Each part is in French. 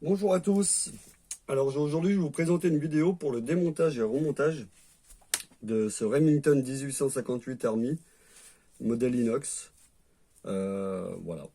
Bonjour à tous. Alors aujourd'hui je vais vous présenter une vidéo pour le démontage et remontage de ce Remington 1858 Army modèle inox. Voilà.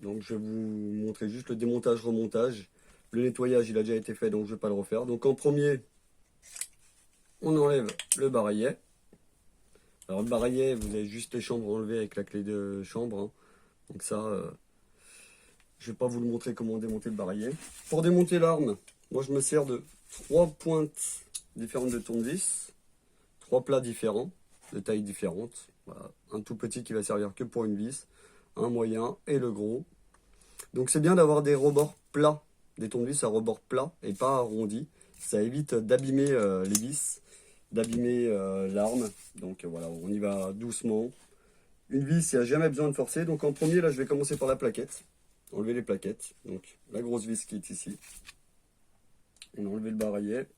Donc je vais vous montrer juste le démontage remontage. Le nettoyage il a déjà été fait donc je ne vais pas le refaire. Donc en premier on enlève le barillet. Alors le barillet vous avez juste les chambres enlevées avec la clé de chambre, hein. Donc ça je ne vais pas vous le montrer comment démonter le barillet. Pour démonter l'arme, moi je me sers de 3 pointes différentes de tournevis, 3 plats différents, de tailles différentes. Voilà. Un tout petit qui va servir que pour une vis, un moyen et le gros. Donc c'est bien d'avoir des rebords plats, des tournevis à rebord plat et pas arrondis. Ça évite d'abîmer les vis, d'abîmer l'arme. Donc voilà, on y va doucement. Une vis, il n'y a jamais besoin de forcer. Donc en premier, là, je vais commencer par la plaquette. Enlever les plaquettes. Donc la grosse vis qui est ici. On a enlevé le barillet.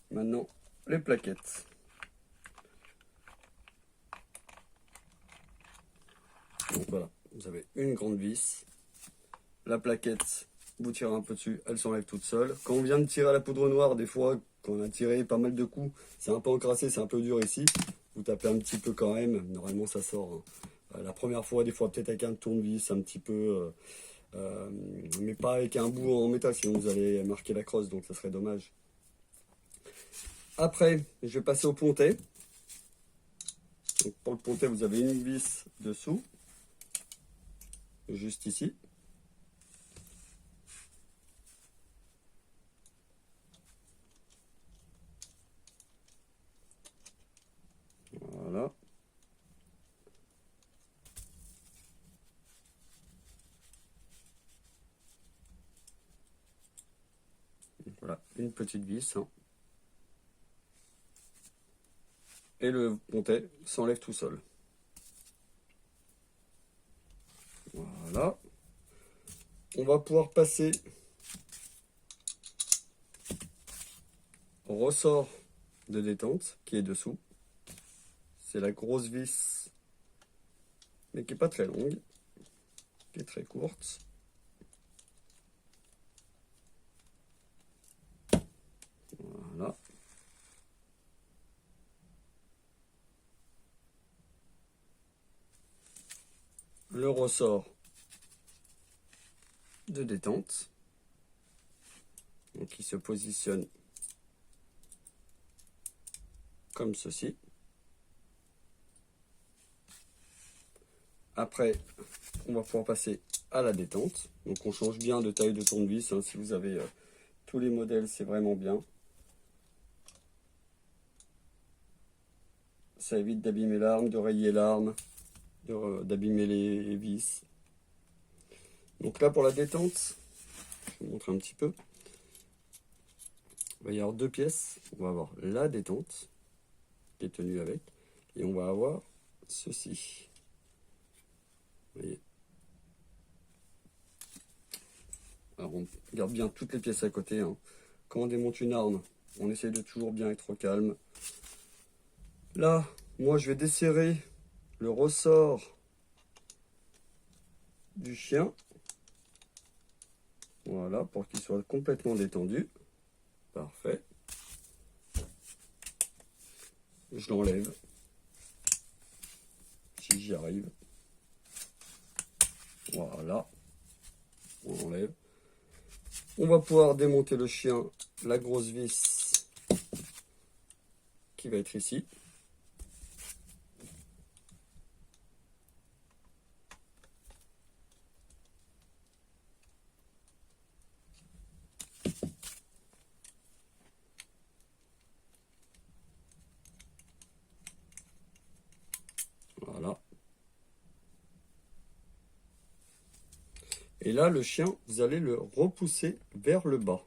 Maintenant, les plaquettes. Donc voilà, vous avez une grande vis. La plaquette, vous tirez un peu dessus, elle s'enlève toute seule. Quand on vient de tirer à la poudre noire, des fois, quand on a tiré pas mal de coups, c'est un peu encrassé, c'est un peu dur ici. Vous tapez un petit peu quand même, normalement ça sort, hein. La première fois, des fois peut-être avec un tournevis, un petit peu, mais pas avec un bout en métal, sinon vous allez marquer la crosse, donc ça serait dommage. Après, je vais passer au pontet. Donc pour le pontet, vous avez une vis dessous, juste ici. Voilà. Voilà, une petite vis, hein. Et le pontet s'enlève tout seul. Voilà. On va pouvoir passer au ressort de détente qui est dessous. C'est la grosse vis, mais qui n'est pas très longue, qui est très courte. Voilà. Le ressort de détente, donc qui se positionne comme ceci. Après, on va pouvoir passer à la détente. Donc on change bien de taille de tournevis, hein. Si vous avez tous les modèles, c'est vraiment bien. Ça évite d'abîmer l'arme, de rayer l'arme, d'abîmer les vis. Donc là, pour la détente, je vous montre un petit peu. Il va y avoir deux pièces. On va avoir la détente, qui est tenue avec, et on va avoir ceci. Vous voyez. Alors on garde bien toutes les pièces à côté, hein. Quand on démonte une arme, on essaie de toujours bien être au calme. Là, moi je vais desserrer le ressort du chien. Voilà, pour qu'il soit complètement détendu. Parfait. Je l'enlève. Si j'y arrive. Voilà. On enlève. On va pouvoir démonter le chien, la grosse vis qui va être ici. Voilà. Et là, le chien, vous allez le repousser vers le bas.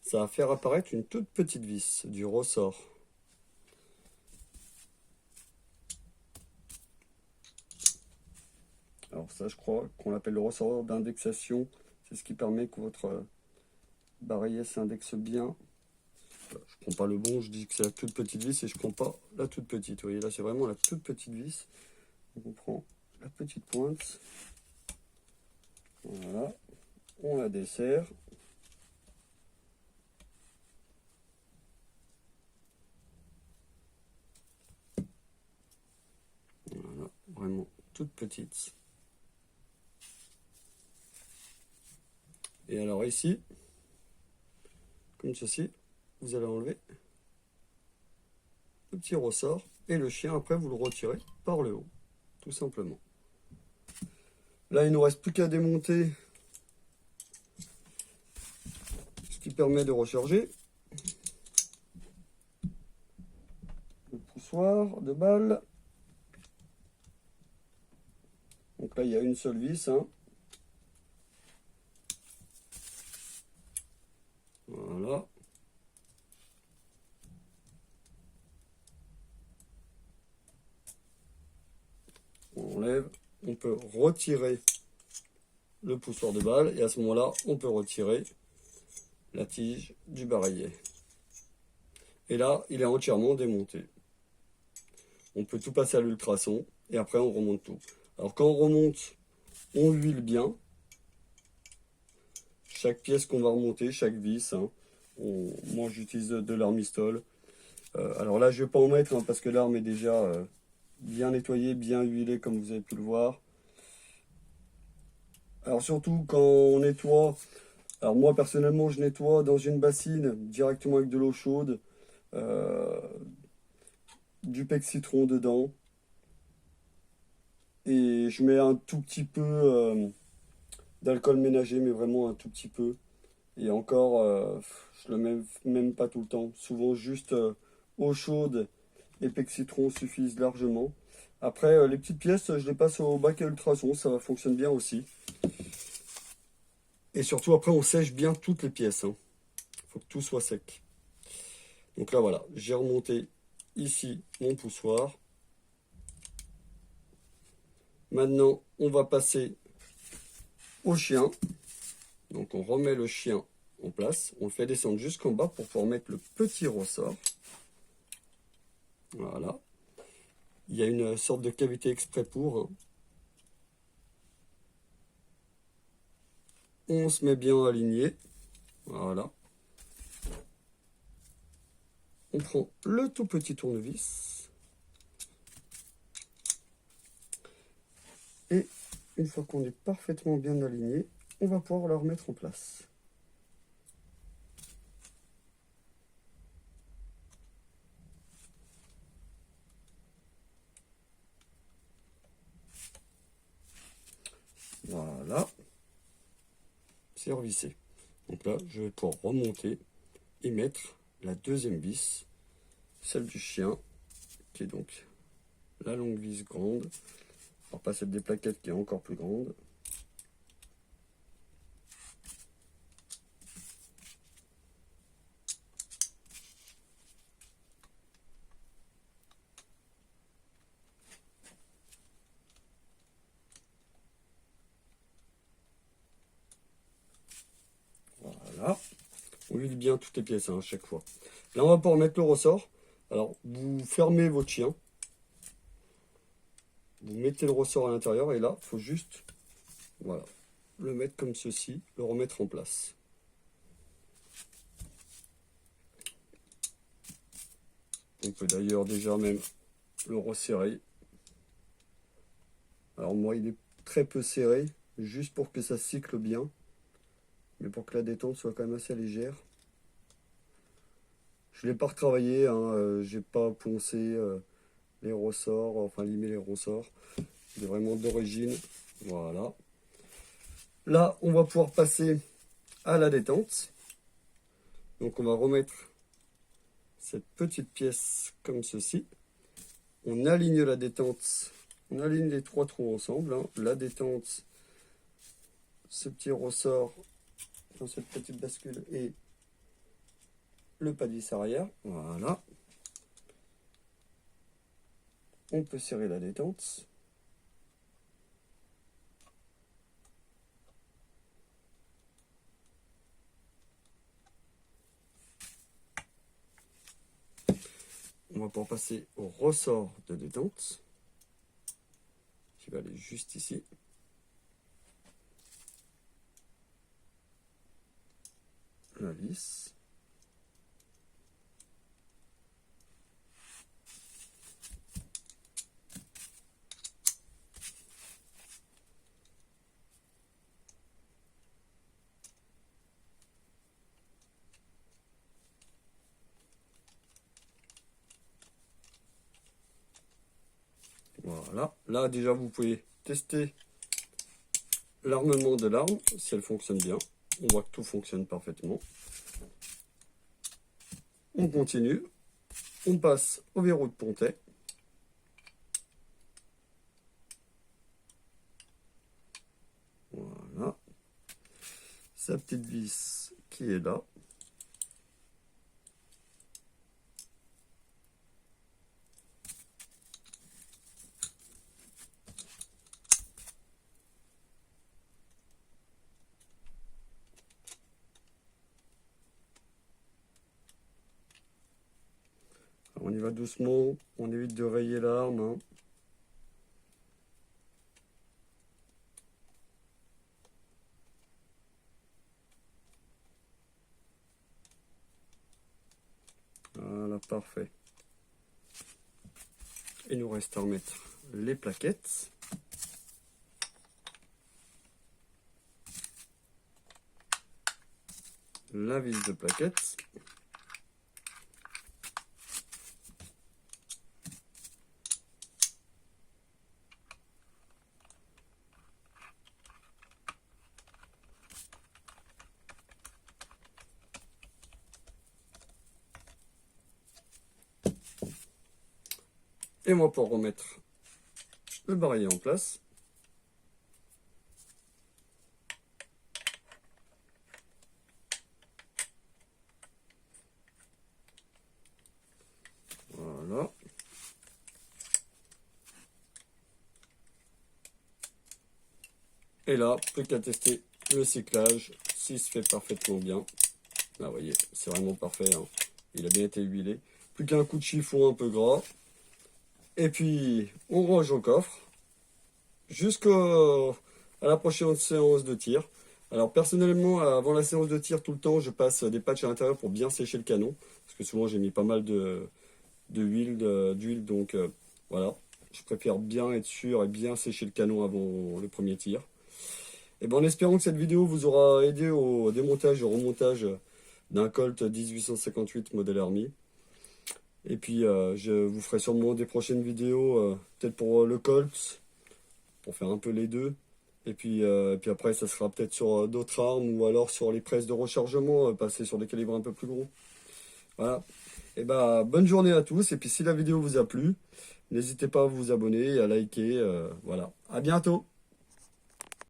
Ça va faire apparaître une toute petite vis du ressort. Alors ça, je crois qu'on l'appelle le ressort d'indexation. C'est ce qui permet que votre barillet s'indexe bien. Je prends pas le bon, je dis que c'est la toute petite vis et je prends pas la toute petite. Vous voyez, là, c'est vraiment la toute petite vis. Donc on prend la petite pointe. Voilà. On la dessert. toute petite. Et alors ici, comme ceci, vous allez enlever le petit ressort et le chien, après, vous le retirez par le haut, tout simplement. Là, il ne nous reste plus qu'à démonter ce qui permet de recharger le poussoir de balle. Donc là, il y a une seule vis. Hein. Voilà. On enlève. On peut retirer le poussoir de balle. Et à ce moment-là, on peut retirer la tige du barillet. Et là, il est entièrement démonté. On peut tout passer à l'ultrason. Et après, on remonte tout. Alors quand on remonte, on huile bien. Chaque pièce qu'on va remonter, chaque vis. Hein. Moi, j'utilise de l'armistol. Alors là, je ne vais pas en mettre hein, parce que l'arme est déjà bien nettoyée, bien huilée comme vous avez pu le voir. Alors surtout quand on nettoie, alors moi personnellement je nettoie dans une bassine directement avec de l'eau chaude, du pec citron dedans. Et je mets un tout petit peu d'alcool ménager, mais vraiment un tout petit peu. Et encore, je le mets même pas tout le temps. Souvent juste eau chaude et pec citron suffisent largement. Après, les petites pièces, je les passe au bac à ultrasons, ça fonctionne bien aussi. Et surtout, après, on sèche bien toutes les pièces. Hein. Faut que tout soit sec. Donc là, voilà, j'ai remonté ici mon poussoir. Maintenant, on va passer au chien. Donc, on remet le chien en place. On le fait descendre jusqu'en bas pour pouvoir mettre le petit ressort. Voilà. Il y a une sorte de cavité exprès pour. Hein. On se met bien aligné. Voilà. On prend le tout petit tournevis. Et une fois qu'on est parfaitement bien aligné, on va pouvoir la remettre en place. Voilà. C'est revissé. Donc là, je vais pouvoir remonter et mettre la deuxième vis, celle du chien, qui est donc la longue vis grande. Alors pas celle des plaquettes qui est encore plus grande. Voilà. On huile bien toutes les pièces hein, à chaque fois. Là, on va pouvoir mettre le ressort. Alors, vous fermez votre chien. Vous mettez le ressort à l'intérieur et là, il faut juste voilà, le mettre comme ceci, le remettre en place. On peut d'ailleurs déjà même le resserrer. Alors moi, il est très peu serré, juste pour que ça cycle bien. Mais pour que la détente soit quand même assez légère. Je ne l'ai pas retravaillé, hein, j'ai pas poncé les ressorts, enfin limé les ressorts. Il est vraiment d'origine. Voilà. Là, on va pouvoir passer à la détente. Donc on va remettre cette petite pièce comme ceci. On aligne la détente, on aligne les trois trous ensemble. Hein. La détente, ce petit ressort dans cette petite bascule et le palisse arrière. Voilà. On peut serrer la détente. On va pouvoir passer au ressort de détente qui va aller juste ici. La vis. Voilà. Là, déjà, vous pouvez tester l'armement de l'arme, si elle fonctionne bien. On voit que tout fonctionne parfaitement. On continue. On passe au verrou de pontet. Voilà. Sa petite vis qui est là. On y va doucement, on évite de rayer l'arme. Hein. Voilà, parfait. Il nous reste à remettre les plaquettes. La vis de plaquettes. Et moi pour remettre le barillet en place. Voilà. Et là, plus qu'à tester le cyclage, s'il se fait parfaitement bien. Là, vous voyez, c'est vraiment parfait. Hein. Il a bien été huilé. Plus qu'un coup de chiffon un peu gras. Et puis, on range au coffre. Jusqu'à la prochaine séance de tir. Alors, personnellement, avant la séance de tir, tout le temps, je passe des patchs à l'intérieur pour bien sécher le canon. Parce que souvent, j'ai mis pas mal d'huile. Donc, voilà. Je préfère bien être sûr et bien sécher le canon avant le premier tir. Et ben, en espérant que cette vidéo vous aura aidé au démontage et au remontage d'un Colt 1858 modèle Army. Et puis je vous ferai sûrement des prochaines vidéos, peut-être pour le Colt, pour faire un peu les deux. Et puis après ça sera peut-être sur d'autres armes ou alors sur les presses de rechargement, passer sur des calibres un peu plus gros. Voilà. Et ben bonne journée à tous. Et puis si la vidéo vous a plu, n'hésitez pas à vous abonner et à liker. Voilà. À bientôt.